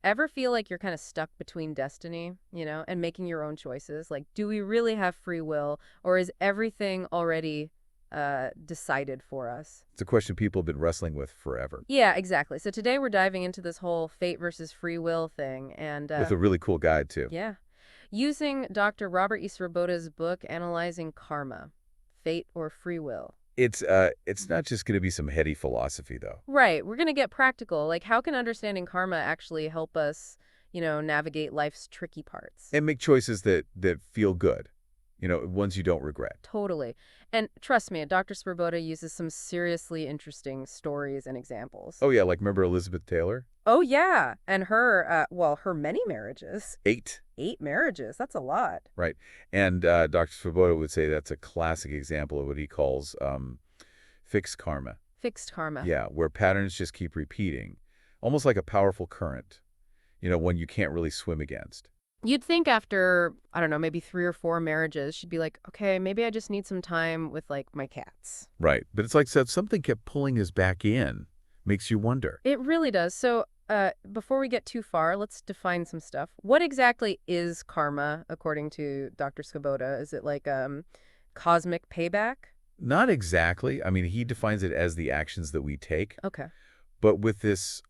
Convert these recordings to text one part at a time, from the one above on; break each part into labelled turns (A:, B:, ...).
A: Ever feel like you're kind of stuck between destiny, and making your own choices? Like, do we really have free will, or is everything already decided for us?
B: It's a question people have been wrestling with forever,
A: Yeah, exactly. So today we're diving into this whole fate versus free will thing, and
B: with a really cool guide, too.
A: yeah, using Dr. Robert E. Svoboda's book, Analyzing Karma, Fate or Free Will.
B: It's not just going to be some heady philosophy, though.
A: Right. We're going to get practical. Like, how can understanding karma actually help us, navigate life's tricky parts?
B: And make choices that feel good, ones you don't regret.
A: Totally. And trust me, Dr. Svoboda uses some seriously interesting stories and examples.
B: Oh, yeah, like remember Elizabeth Taylor?
A: Oh, yeah. And her many marriages.
B: 8.
A: 8 marriages. That's a lot.
B: Right. And Dr. Svoboda would say that's a classic example of what he calls fixed karma.
A: Fixed karma.
B: Yeah, where patterns just keep repeating, almost like a powerful current, one you can't really swim against.
A: You'd think after, I don't know, maybe 3 or 4 marriages, she'd be like, okay, maybe I just need some time with, like, my cats.
B: Right. But it's like said something kept pulling us back in. Makes you wonder.
A: It really does. So, before we get too far, let's define some stuff. What exactly is karma, according to Dr. Svoboda? Is it like cosmic payback?
B: Not exactly. I mean, he defines it as the actions that we take,
A: Okay.
B: but with this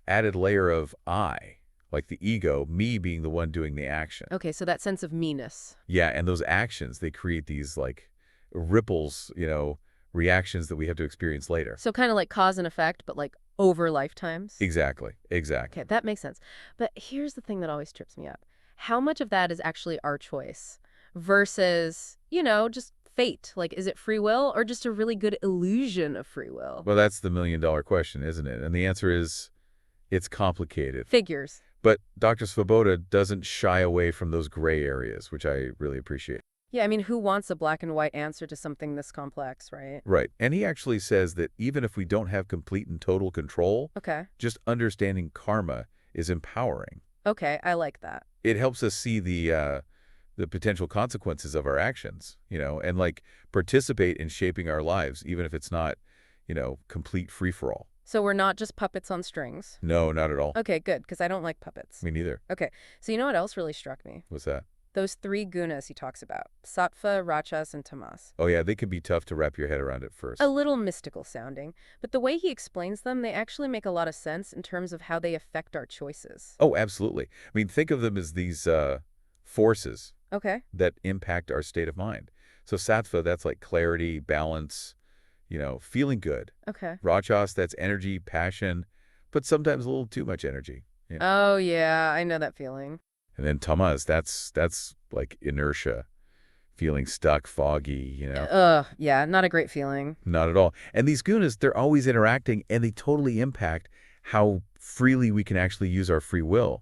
B: added layer of I, like the ego, me being the one doing the action.
A: Okay, so that sense of meanness.
B: Yeah, and those actions, they create these like ripples, reactions that we have to experience later.
A: So kind of like cause and effect, but like over lifetimes.
B: Exactly. Exactly.
A: Okay, that makes sense. But here's the thing that always trips me up. How much of that is actually our choice versus, just fate? Like, is it free will or just a really good illusion of free will?
B: Well, that's the million-dollar question, isn't it? And the answer is it's complicated.
A: Figures.
B: But Dr. Svoboda doesn't shy away from those gray areas, which I really appreciate.
A: Yeah, I mean, who wants a black and white answer to something this complex, right?
B: Right. And he actually says that even if we don't have complete and total control,
A: Okay.
B: just understanding karma is empowering.
A: Okay, I like that.
B: It helps us see the potential consequences of our actions, and like participate in shaping our lives, even if it's not, complete free-for-all.
A: So we're not just puppets on strings.
B: No, not at all.
A: Okay, good, because I don't like puppets.
B: Me neither.
A: Okay, so you know what else really struck me?
B: What's that?
A: Those 3 gunas he talks about, sattva, rajas, and tamas.
B: Oh, yeah, they can be tough to wrap your head around at first.
A: A little mystical sounding, but the way he explains them, they actually make a lot of sense in terms of how they affect our choices.
B: Oh, absolutely. I mean, think of them as these forces
A: Okay.
B: that impact our state of mind. So sattva, that's like clarity, balance, feeling good.
A: Okay.
B: Rajas, that's energy, passion, but sometimes a little too much energy.
A: Oh, yeah, I know that feeling.
B: And then tamas, that's like inertia, feeling stuck, foggy,
A: Yeah, not a great feeling.
B: Not at all. And these gunas, they're always interacting, and they totally impact how freely we can actually use our free will.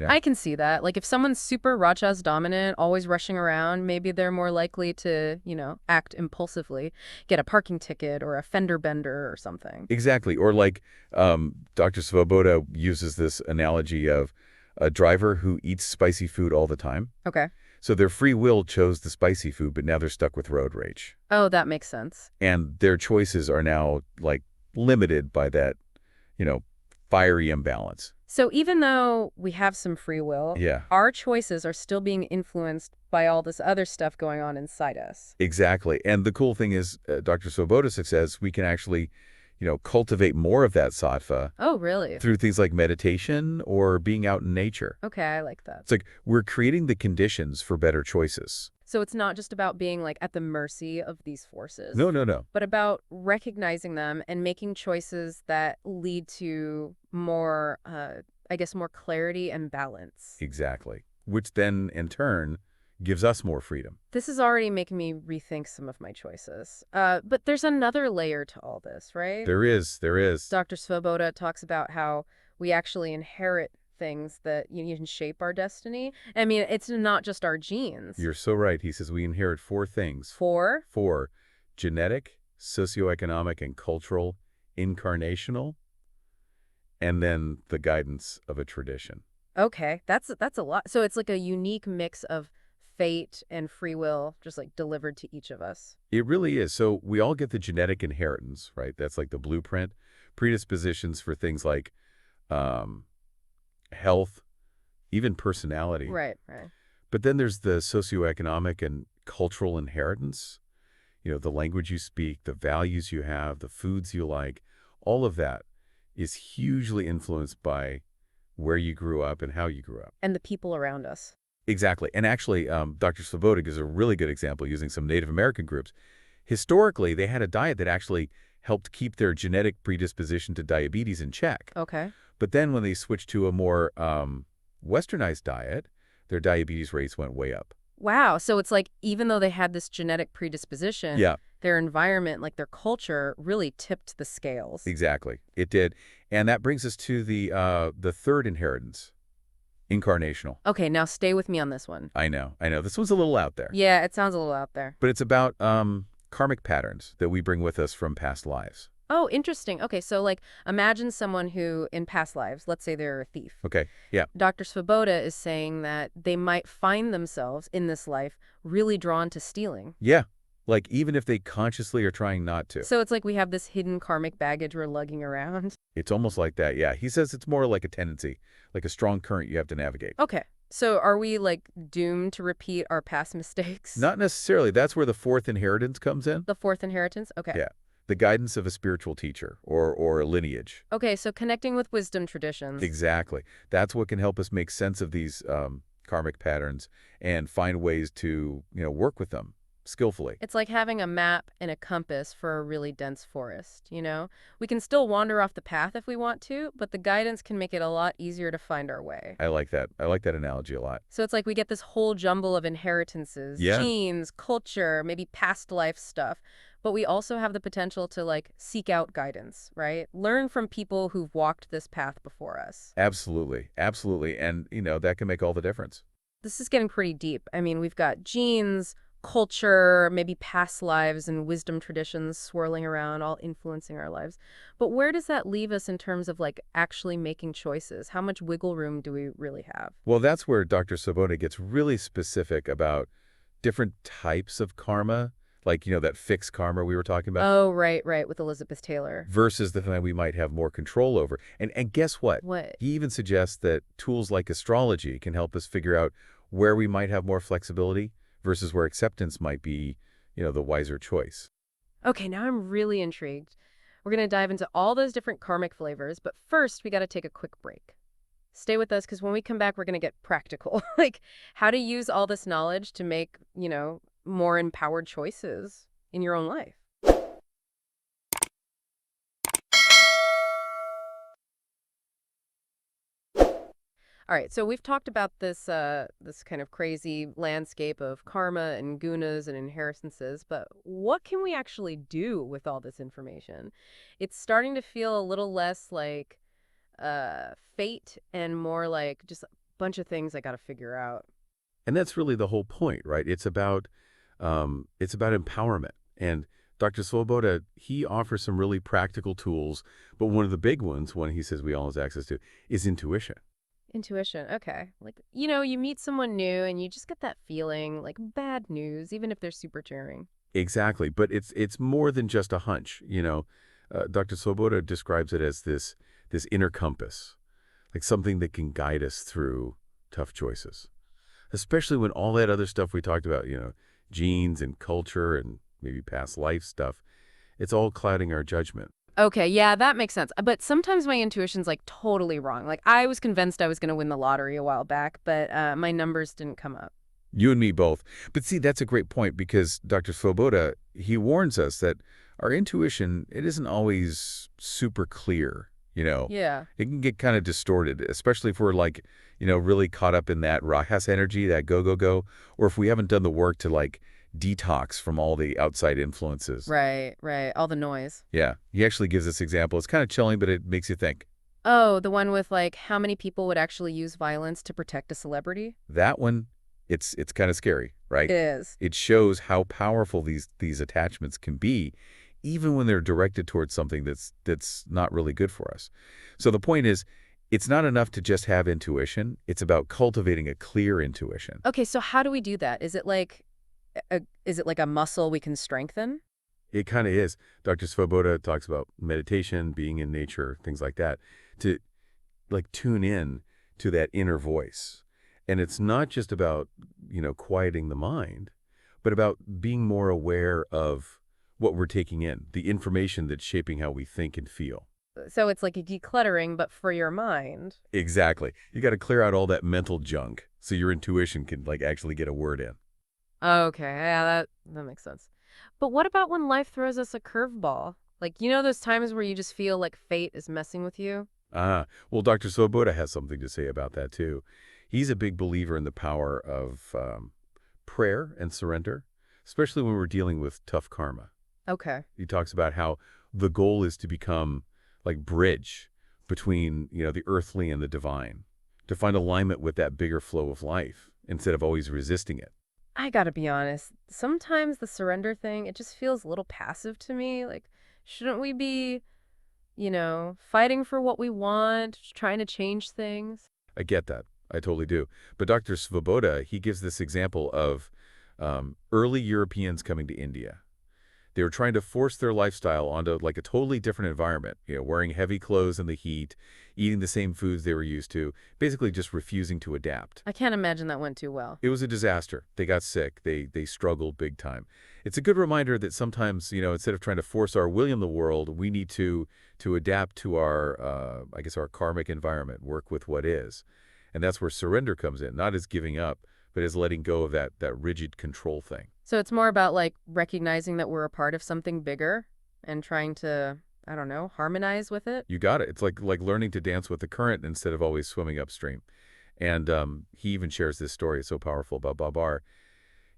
A: I can see that. Like, if someone's super Rajas dominant, always rushing around, maybe they're more likely to, act impulsively, get a parking ticket or a fender bender or something.
B: Exactly. Or like Dr. Svoboda uses this analogy of a driver who eats spicy food all the time.
A: Okay.
B: So their free will chose the spicy food, but now they're stuck with road rage.
A: Oh, that makes sense.
B: And their choices are now, like, limited by that, fiery imbalance.
A: So even though we have some free will,
B: Yeah.
A: our choices are still being influenced by all this other stuff going on inside us.
B: Exactly. And the cool thing is, Dr. Svoboda says we can actually, cultivate more of that sattva
A: Oh, really?
B: through things like meditation or being out in nature.
A: Okay, I like that.
B: It's like we're creating the conditions for better choices.
A: So it's not just about being like at the mercy of these forces.
B: No, no, no.
A: But about recognizing them and making choices that lead to more, more clarity and balance.
B: Exactly. Which then, in turn, gives us more freedom.
A: This is already making me rethink some of my choices. But there's another layer to all this, right?
B: There is.
A: Dr. Svoboda talks about how we actually inherit things that can shape our destiny. I mean, it's not just our genes.
B: You're so right. He says we inherit 4 things.
A: 4?
B: 4: genetic, socioeconomic, and cultural, incarnational, and then the guidance of a tradition.
A: Okay, that's a lot. So it's like a unique mix of fate and free will just like delivered to each of us.
B: It really is. So we all get the genetic inheritance, right? That's like the blueprint, predispositions for things like health, even personality.
A: Right, right.
B: But then there's the socioeconomic and cultural inheritance. The language you speak, the values you have, the foods you like, all of that is hugely influenced by where you grew up and how you grew up.
A: And the people around us.
B: Exactly. And actually, Dr. Svoboda gives a really good example using some Native American groups. Historically, they had a diet that actually helped keep their genetic predisposition to diabetes in check.
A: Okay.
B: But then when they switched to a more westernized diet, their diabetes rates went way up.
A: Wow. So it's like even though they had this genetic predisposition,
B: Yeah,
A: their environment, like their culture, really tipped the scales.
B: exactly. It did. And that brings us to the third inheritance, incarnational.
A: Okay, now stay with me on this one.
B: I know. This one's a little out there.
A: Yeah, it sounds a little out there.
B: But it's about karmic patterns that we bring with us from past lives.
A: Oh, interesting. Okay, so like imagine someone who in past lives, let's say they're a thief.
B: Okay. Yeah.
A: Dr. Svoboda is saying that they might find themselves in this life really drawn to stealing.
B: Yeah. Like even if they consciously are trying not to.
A: So it's like we have this hidden karmic baggage we're lugging around.
B: It's almost like that. Yeah. He says it's more like a tendency, like a strong current you have to navigate.
A: Okay, so are we like doomed to repeat our past mistakes?
B: Not necessarily. That's where the fourth inheritance comes in.
A: The fourth inheritance? Okay.
B: Yeah. The guidance of a spiritual teacher or a lineage.
A: Okay, so connecting with wisdom traditions.
B: Exactly. That's what can help us make sense of these karmic patterns and find ways to, work with them skillfully.
A: It's like having a map and a compass for a really dense forest, you know? We can still wander off the path if we want to, but the guidance can make it a lot easier to find our way.
B: I like that. I like that analogy a lot.
A: So it's like we get this whole jumble of inheritances,
B: Yeah.
A: genes, culture, maybe past life stuff, but we also have the potential to like seek out guidance, right? Learn from people who've walked this path before us.
B: Absolutely. Absolutely. And, that can make all the difference.
A: This is getting pretty deep. I mean, we've got genes, culture, maybe past lives and wisdom traditions swirling around, all influencing our lives. But where does that leave us in terms of like actually making choices? How much wiggle room do we really have?
B: Well, that's where Dr. Svoboda gets really specific about different types of karma, like, that fixed karma we were talking about,
A: Oh, right, right, with Elizabeth Taylor.
B: versus the thing we might have more control over. And guess what?
A: What?
B: He even suggests that tools like astrology can help us figure out where we might have more flexibility versus where acceptance might be, the wiser choice.
A: Okay, now I'm really intrigued. We're going to dive into all those different karmic flavors, but first we got to take a quick break. Stay with us because when we come back, we're going to get practical. Like how to use all this knowledge to make, more empowered choices in your own life. All right, so we've talked about this kind of crazy landscape of karma and gunas and inheritances, but what can we actually do with all this information? It's starting to feel a little less like fate and more like just a bunch of things I got to figure out.
B: And that's really the whole point, right? It's about empowerment. And Dr. Svoboda, he offers some really practical tools, but one of the big ones, one he says we all have access to, is intuition.
A: Intuition, okay. Like, you meet someone new and you just get that feeling, like bad news, even if they're super cheering.
B: Exactly, but it's more than just a hunch. Dr. Svoboda describes it as this inner compass, like something that can guide us through tough choices, especially when all that other stuff we talked about, genes and culture and maybe past life stuff, it's all clouding our judgment.
A: Okay, yeah, that makes sense. But sometimes my intuition's like totally wrong. Like I was convinced I was going to win the lottery a while back, but my numbers didn't come up.
B: You and me both. But see, that's a great point because Dr. Svoboda, he warns us that our intuition, it isn't always super clear,
A: Yeah.
B: It can get kind of distorted, especially if we're like, really caught up in that rajas energy, that go, go, go, or if we haven't done the work to like detox from all the outside influences.
A: Right, right. All the noise.
B: Yeah. He actually gives this example. It's kind of chilling, but it makes you think.
A: Oh, the one with like how many people would actually use violence to protect a celebrity?
B: That one, it's kind of scary, right?
A: It is.
B: It shows how powerful these attachments can be, even when they're directed towards something that's not really good for us. So the point is, it's not enough to just have intuition. It's about cultivating a clear intuition.
A: Okay, so how do we do that? Is it like a muscle we can strengthen?
B: It kind of is. Dr. Svoboda talks about meditation, being in nature, things like that, to like tune in to that inner voice. And it's not just about, quieting the mind, but about being more aware of what we're taking in, the information that's shaping how we think and feel.
A: So it's like a decluttering, but for your mind.
B: Exactly. You got to clear out all that mental junk so your intuition can actually get a word in.
A: Okay, yeah, that makes sense. But what about when life throws us a curveball? Like, those times where you just feel like fate is messing with you?
B: Well, Dr. Svoboda has something to say about that too. He's a big believer in the power of prayer and surrender, especially when we're dealing with tough karma.
A: Okay.
B: He talks about how the goal is to become like bridge between, the earthly and the divine, to find alignment with that bigger flow of life instead of always resisting it.
A: I gotta be honest, sometimes the surrender thing, it just feels a little passive to me. Like, shouldn't we be, fighting for what we want, trying to change things?
B: I get that. I totally do. But Dr. Svoboda, he gives this example of early Europeans coming to India. They were trying to force their lifestyle onto like a totally different environment, wearing heavy clothes in the heat, eating the same foods they were used to, basically just refusing to adapt.
A: I can't imagine that went too well.
B: It was a disaster. They got sick. They struggled big time. It's a good reminder that sometimes, instead of trying to force our will in the world, we need to adapt to our, I guess, our karmic environment, work with what is. And that's where surrender comes in, not as giving up, but as letting go of that rigid control thing.
A: So it's more about like recognizing that we're a part of something bigger and trying to, I don't know, harmonize with it.
B: You got it. It's like learning to dance with the current instead of always swimming upstream. And he even shares this story. It's so powerful about Babar.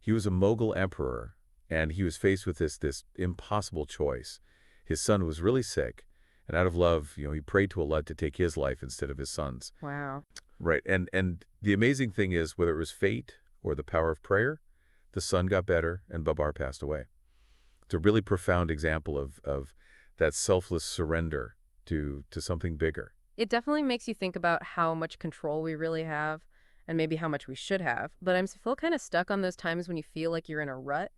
B: He was a Mughal emperor, and he was faced with this impossible choice. His son was really sick, and out of love, he prayed to Allah to take his life instead of his son's.
A: Wow.
B: Right. And the amazing thing is, whether it was fate or the power of prayer, the son got better and Babar passed away. It's a really profound example of that selfless surrender to something bigger.
A: It definitely makes you think about how much control we really have and maybe how much we should have. But I feel kind of stuck on those times when you feel like you're in a rut,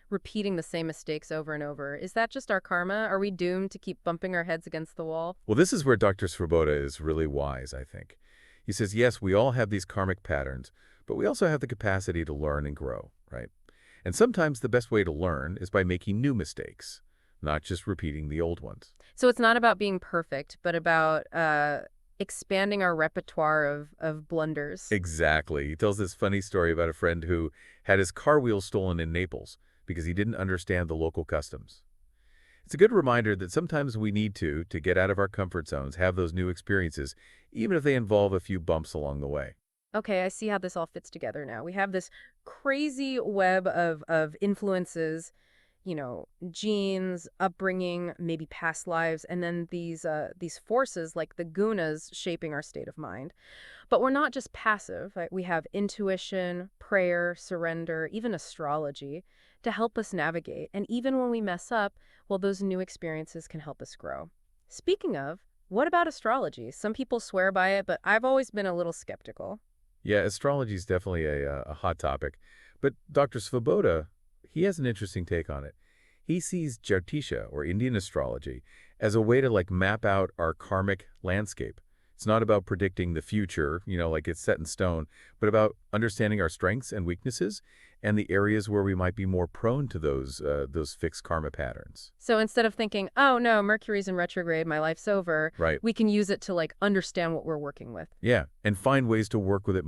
A: repeating the same mistakes over and over. Is that just our karma? Are we doomed to keep bumping our heads against the wall?
B: Well, this is where Dr. Svoboda is really wise, I think. He says, yes, we all have these karmic patterns, but we also have the capacity to learn and grow, right? And sometimes the best way to learn is by making new mistakes, not just repeating the old ones.
A: So it's not about being perfect, but about expanding our repertoire of blunders.
B: Exactly. He tells this funny story about a friend who had his car wheels stolen in Naples because he didn't understand the local customs. It's a good reminder that sometimes we need to get out of our comfort zones, have those new experiences, even if they involve a few bumps along the way.
A: Okay, I see how this all fits together now. We have this crazy web of influences, genes, upbringing, maybe past lives, and then these forces like the gunas shaping our state of mind. But we're not just passive, right? We have intuition, prayer, surrender, even astrology to help us navigate. And even when we mess up, well, those new experiences can help us grow. Speaking of, what about astrology? Some people swear by it, but I've always been a little skeptical.
B: Yeah, astrology is definitely a hot topic. But Dr. Svoboda, he has an interesting take on it. He sees Jyotisha, or Indian astrology, as a way to map out our karmic landscape. It's not about predicting the future, like it's set in stone, but about understanding our strengths and weaknesses and the areas where we might be more prone to those fixed karma patterns.
A: So instead of thinking, oh no, Mercury's in retrograde, my life's over,
B: Right.
A: we can use it to understand what we're working with.
B: Yeah, and find ways to work with it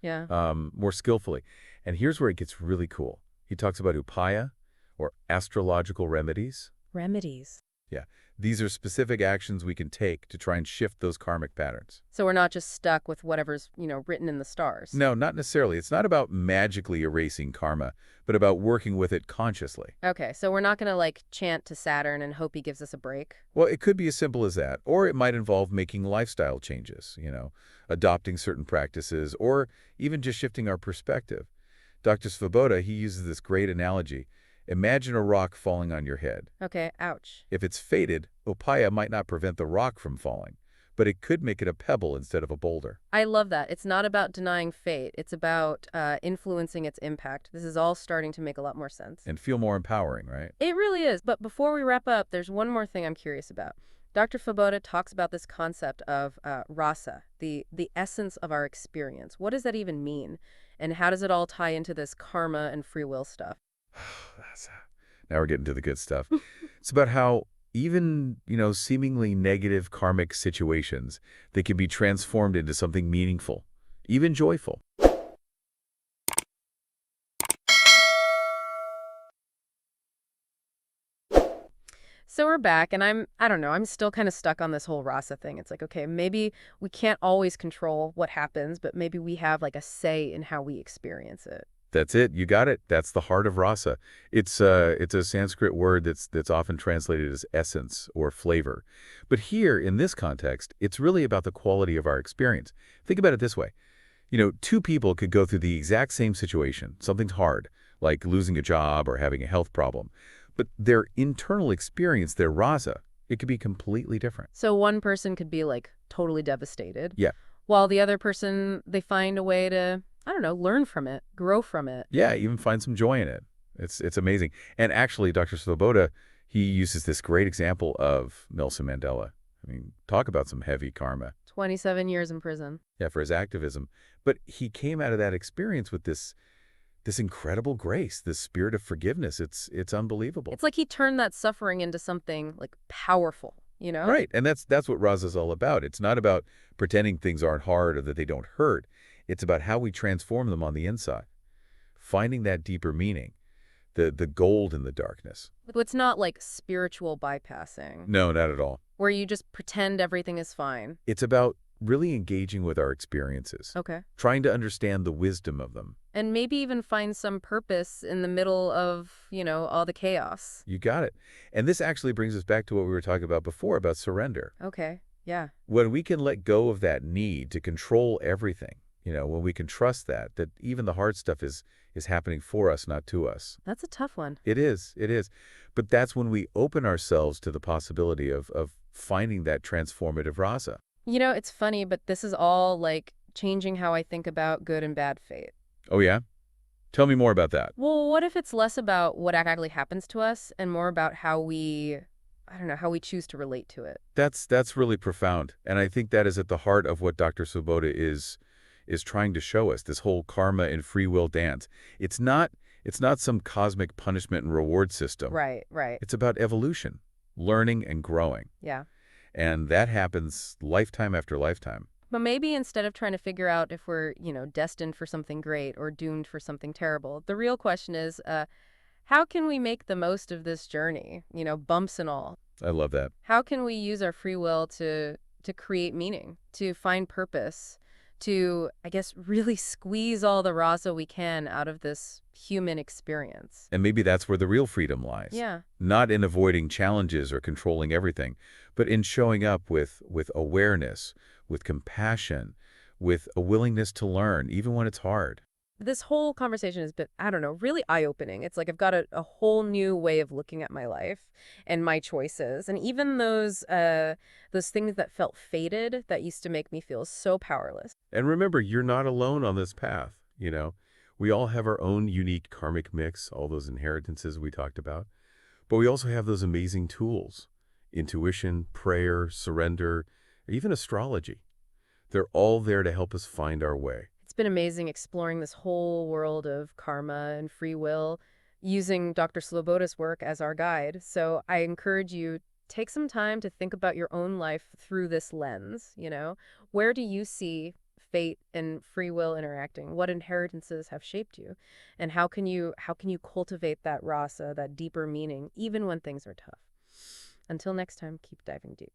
A: Yeah.
B: more skillfully. And here's where it gets really cool. He talks about upaya, or astrological remedies.
A: Remedies.
B: Yeah, these are specific actions we can take to try and shift those karmic patterns.
A: So we're not just stuck with whatever's, written in the stars.
B: No, not necessarily. It's not about magically erasing karma, but about working with it consciously.
A: Okay, so we're not going to chant to Saturn and hope he gives us a break.
B: Well, it could be as simple as that, or it might involve making lifestyle changes, adopting certain practices, or even just shifting our perspective. Dr. Svoboda, he uses this great analogy. Imagine a rock falling on your head.
A: Okay, ouch.
B: If it's fated, upaya might not prevent the rock from falling, but it could make it a pebble instead of a boulder.
A: I love that. It's not about denying fate. It's about influencing its impact. This is all starting to make a lot more sense.
B: And feel more empowering, right?
A: It really is. But before we wrap up, there's one more thing I'm curious about. Dr. Svoboda talks about this concept of rasa, the essence of our experience. What does that even mean? And how does it all tie into this karma and free will stuff?
B: That's- Now we're getting to the good stuff. It's about how even, seemingly negative karmic situations, they can be transformed into something meaningful, even joyful.
A: So we're back, and I don't know, I'm still kind of stuck on this whole rasa thing. It's like, okay, maybe we can't always control what happens, but maybe we have like a say in how we experience it.
B: That's it. You got it. That's the heart of rasa. It's a Sanskrit word that's often translated as essence or flavor. But here, in this context, it's really about the quality of our experience. Think about it this way. Two people could go through the exact same situation, something's hard, like losing a job or having a health problem. But their internal experience, their rasa, it could be completely different.
A: So one person could be like totally devastated,
B: Yeah.
A: while the other person, they find a way to, I don't know, learn from it, grow from it.
B: Yeah, even find some joy in it. It's amazing. And actually, Dr. Svoboda, he uses this great example of Nelson Mandela. I mean, talk about some heavy karma.
A: 27 years in prison.
B: Yeah, for his activism. But he came out of that experience with this incredible grace, this spirit of forgiveness. It's unbelievable.
A: It's like he turned that suffering into something like powerful, you know?
B: Right, and that's what Raza's all about. It's not about pretending things aren't hard or that they don't hurt. It's about how we transform them on the inside, finding that deeper meaning, the gold in the darkness.
A: It's not like spiritual bypassing,
B: No, not at all.
A: where you just pretend everything is fine.
B: It's about really engaging with our experiences,
A: Okay.
B: trying to understand the wisdom of them.
A: And maybe even find some purpose in the middle of, all the chaos.
B: You got it. And this actually brings us back to what we were talking about before about surrender.
A: Okay. Yeah.
B: When we can let go of that need to control everything, when we can trust that even the hard stuff is happening for us, not to us.
A: That's a tough one.
B: It is, it is. But that's when we open ourselves to the possibility of finding that transformative rasa.
A: It's funny, but this is all like changing how I think about good and bad fate.
B: Oh, yeah? Tell me more about that.
A: Well, what if it's less about what actually happens to us and more about how I don't know, how we choose to relate to it?
B: That's really profound. And I think that is at the heart of what Dr. Svoboda is trying to show us, this whole karma and free will dance. It's not some cosmic punishment and reward system.
A: Right, right.
B: It's about evolution, learning and growing.
A: Yeah.
B: And that happens lifetime after lifetime.
A: But maybe instead of trying to figure out if we're, destined for something great or doomed for something terrible, the real question is, how can we make the most of this journey? Bumps and all.
B: I love that.
A: How can we use our free will to create meaning, to find purpose, to, I guess, really squeeze all the rasa we can out of this human experience?
B: And maybe that's where the real freedom lies.
A: Yeah.
B: Not in avoiding challenges or controlling everything, but in showing up with awareness, with compassion, with a willingness to learn, even when it's hard.
A: This whole conversation has been, I don't know, really eye-opening. It's like I've got a whole new way of looking at my life and my choices. And even those things that felt fated that used to make me feel so powerless.
B: And remember, you're not alone on this path. We all have our own unique karmic mix, all those inheritances we talked about. But we also have those amazing tools: intuition, prayer, surrender, even astrology. They're all there to help us find our way.
A: It's been amazing exploring this whole world of karma and free will using Dr. Sloboda's work as our guide. So I encourage you, take some time to think about your own life through this lens. Where do you see fate and free will interacting? What inheritances have shaped you? And how can you cultivate that rasa, that deeper meaning, even when things are tough? Until next time, keep diving deep.